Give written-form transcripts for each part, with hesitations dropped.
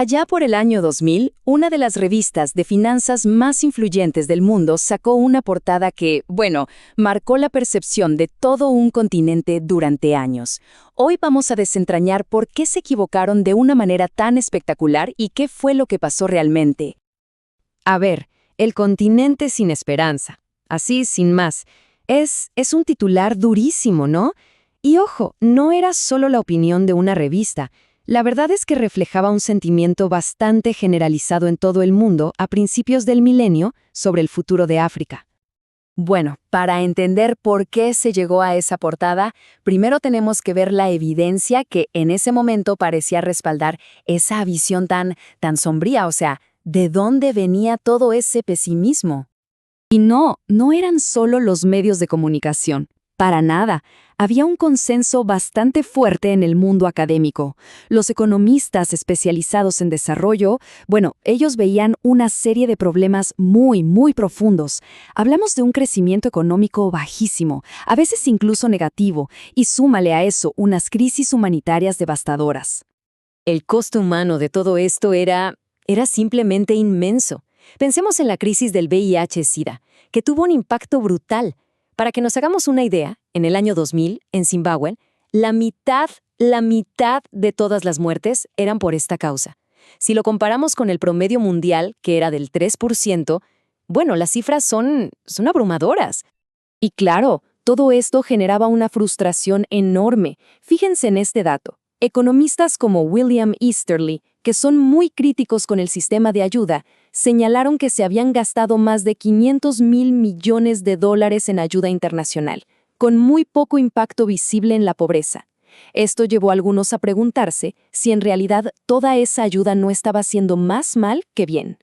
Allá por el año 2000, una de las revistas de finanzas más influyentes del mundo sacó una portada que, bueno, marcó la percepción de todo un continente durante años. Hoy vamos a desentrañar por qué se equivocaron de una manera tan espectacular y qué fue lo que pasó realmente. A ver, el continente sin esperanza. Así, sin más. Es un titular durísimo, ¿no? Y ojo, no era solo la opinión de una revista. La verdad es que reflejaba un sentimiento bastante generalizado en todo el mundo a principios del milenio sobre el futuro de África. Bueno, para entender por qué se llegó a esa portada, primero tenemos que ver la evidencia que en ese momento parecía respaldar esa visión tan sombría, o sea, ¿de dónde venía todo ese pesimismo? Y no eran solo los medios de comunicación. Para nada. Había un consenso bastante fuerte en el mundo académico. Los economistas especializados en desarrollo, bueno, ellos veían una serie de problemas muy profundos. Hablamos de un crecimiento económico bajísimo, a veces incluso negativo, y súmale a eso unas crisis humanitarias devastadoras. El costo humano de todo esto era simplemente inmenso. Pensemos en la crisis del VIH-Sida, que tuvo un impacto brutal. Para que nos hagamos una idea, en el año 2000, en Zimbabue, la mitad de todas las muertes eran por esta causa. Si lo comparamos con el promedio mundial, que era del 3%, bueno, las cifras son abrumadoras. Y claro, todo esto generaba una frustración enorme. Fíjense en este dato. Economistas como William Easterly, que son muy críticos con el sistema de ayuda, señalaron que se habían gastado más de $500 mil millones en ayuda internacional, con muy poco impacto visible en la pobreza. Esto llevó a algunos a preguntarse si en realidad toda esa ayuda no estaba haciendo más mal que bien.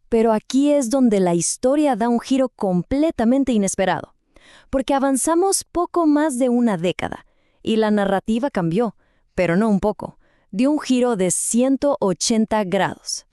Pero aquí es donde la historia da un giro completamente inesperado, porque avanzamos poco más de una década, y la narrativa cambió, pero no un poco, dio un giro de 180 grados.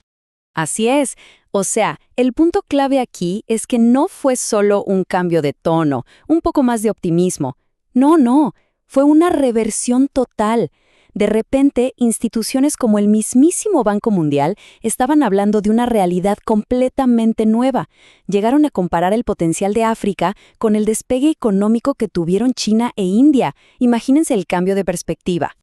Así es, o sea, el punto clave aquí es que no fue solo un cambio de tono, un poco más de optimismo. No, fue una reversión total. De repente, instituciones como el mismísimo Banco Mundial estaban hablando de una realidad completamente nueva. Llegaron a comparar el potencial de África con el despegue económico que tuvieron China e India. Imagínense el cambio de perspectiva.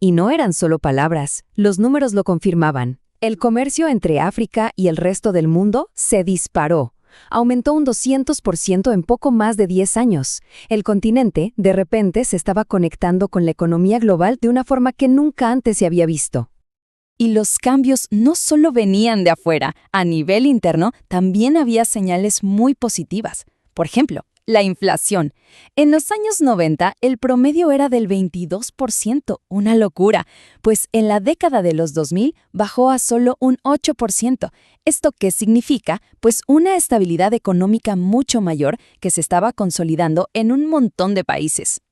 Y no eran solo palabras, los números lo confirmaban. El comercio entre África y el resto del mundo se disparó. Aumentó un 200% en poco más de 10 años. El continente, de repente, se estaba conectando con la economía global de una forma que nunca antes se había visto. Y los cambios no solo venían de afuera, a nivel interno también había señales muy positivas. Por ejemplo, la inflación. En los años 90, el promedio era del 22%, una locura, pues en la década de los 2000 bajó a solo un 8%. ¿Esto qué significa? Pues una estabilidad económica mucho mayor que se estaba consolidando en un montón de países.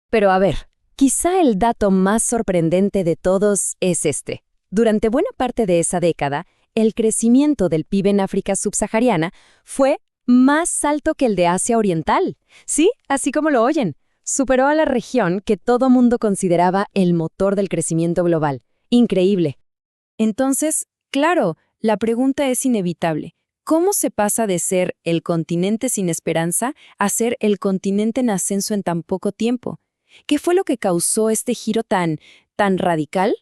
Pero a ver, quizá el dato más sorprendente de todos es este. Durante buena parte de esa década, el crecimiento del PIB en África subsahariana fue más alto que el de Asia Oriental. Sí, así como lo oyen. Superó a la región que todo mundo consideraba el motor del crecimiento global. Increíble. Entonces, claro, la pregunta es inevitable. ¿Cómo se pasa de ser el continente sin esperanza a ser el continente en ascenso en tan poco tiempo? ¿Qué fue lo que causó este giro tan radical?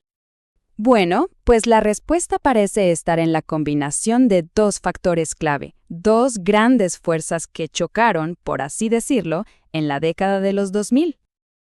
Bueno, pues la respuesta parece estar en la combinación de dos factores clave, dos grandes fuerzas que chocaron, por así decirlo, en la década de los 2000.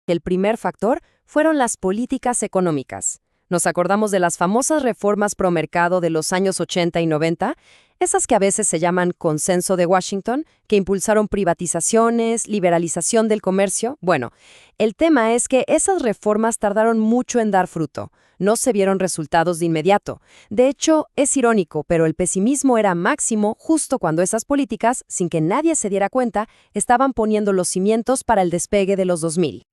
El primer factor fueron las políticas económicas. ¿Nos acordamos de las famosas reformas promercado de los años 80 y 90? Esas que a veces se llaman Consenso de Washington, que impulsaron privatizaciones, liberalización del comercio. Bueno, el tema es que esas reformas tardaron mucho en dar fruto. No se vieron resultados de inmediato. De hecho, es irónico, pero el pesimismo era máximo justo cuando esas políticas, sin que nadie se diera cuenta, estaban poniendo los cimientos para el despegue de los 2000.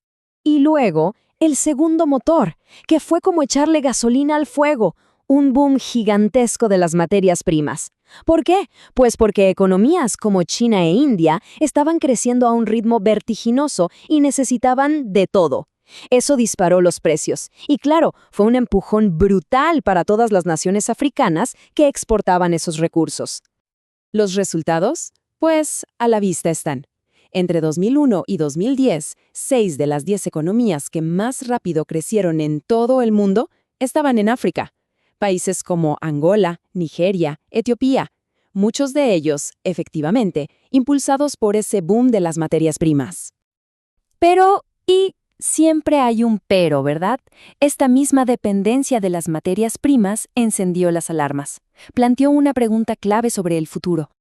Y luego, el segundo motor, que fue como echarle gasolina al fuego, un boom gigantesco de las materias primas. ¿Por qué? Pues porque economías como China e India estaban creciendo a un ritmo vertiginoso y necesitaban de todo. Eso disparó los precios. Y claro, fue un empujón brutal para todas las naciones africanas que exportaban esos recursos. ¿Los resultados? Pues a la vista están. Entre 2001 y 2010, 6 de las 10 economías que más rápido crecieron en todo el mundo estaban en África. Países como Angola, Nigeria, Etiopía. Muchos de ellos, efectivamente, impulsados por ese boom de las materias primas. Pero, y siempre hay un pero, ¿verdad? Esta misma dependencia de las materias primas encendió las alarmas. Planteó una pregunta clave sobre el futuro.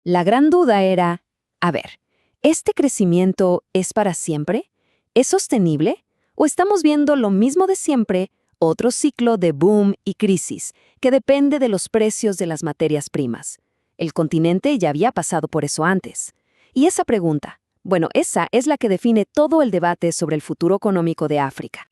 La gran duda era, a ver, ¿este crecimiento es para siempre? ¿Es sostenible? ¿O estamos viendo lo mismo de siempre, otro ciclo de boom y crisis, que depende de los precios de las materias primas? El continente ya había pasado por eso antes. Y esa pregunta, bueno, esa es la que define todo el debate sobre el futuro económico de África.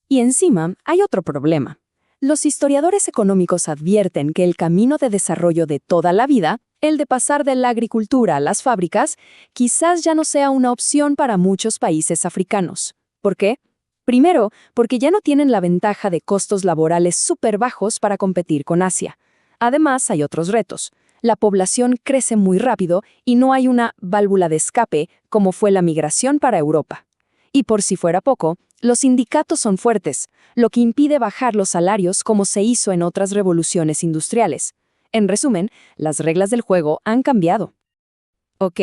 Y encima hay otro problema. Los historiadores económicos advierten que el camino de desarrollo de toda la vida, el de pasar de la agricultura a las fábricas, quizás ya no sea una opción para muchos países africanos. ¿Por qué? Primero, porque ya no tienen la ventaja de costos laborales súper bajos para competir con Asia. Además, hay otros retos. La población crece muy rápido y no hay una válvula de escape como fue la migración para Europa. Y por si fuera poco, los sindicatos son fuertes, lo que impide bajar los salarios como se hizo en otras revoluciones industriales. En resumen, las reglas del juego han cambiado. Ok,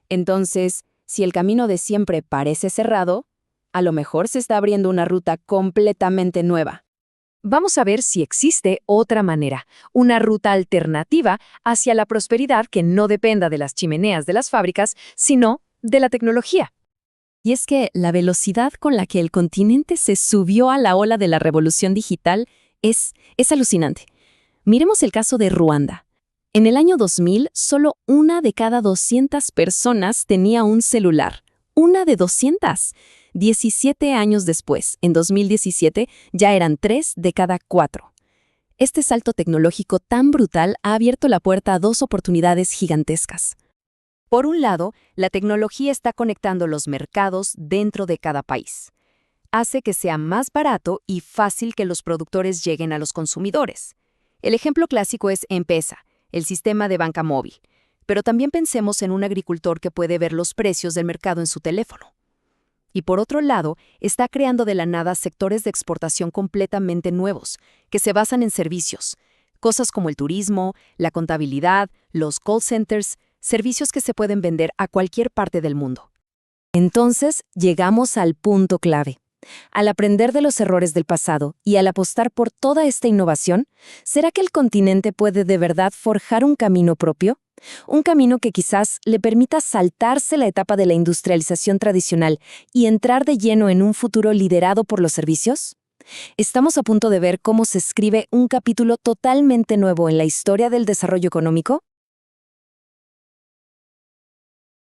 entonces, si el camino de siempre parece cerrado, a lo mejor se está abriendo una ruta completamente nueva. Vamos a ver si existe otra manera, una ruta alternativa hacia la prosperidad que no dependa de las chimeneas de las fábricas, sino de la tecnología. Y es que la velocidad con la que el continente se subió a la ola de la revolución digital es alucinante. Miremos el caso de Ruanda. En el año 2000, solo 1 de cada 200 personas tenía un celular. 1 de 200. 17 años después, en 2017, ya eran 3 de cada 4. Este salto tecnológico tan brutal ha abierto la puerta a 2 oportunidades gigantescas. Por un lado, la tecnología está conectando los mercados dentro de cada país. Hace que sea más barato y fácil que los productores lleguen a los consumidores. El ejemplo clásico es M-Pesa, el sistema de banca móvil. Pero también pensemos en un agricultor que puede ver los precios del mercado en su teléfono. Y por otro lado, está creando de la nada sectores de exportación completamente nuevos, que se basan en servicios, cosas como el turismo, la contabilidad, los call centers, servicios que se pueden vender a cualquier parte del mundo. Entonces, llegamos al punto clave. Al aprender de los errores del pasado y al apostar por toda esta innovación, ¿será que el continente puede de verdad forjar un camino propio? Un camino que quizás le permita saltarse la etapa de la industrialización tradicional y entrar de lleno en un futuro liderado por los servicios. Estamos a punto de ver cómo se escribe un capítulo totalmente nuevo en la historia del desarrollo económico.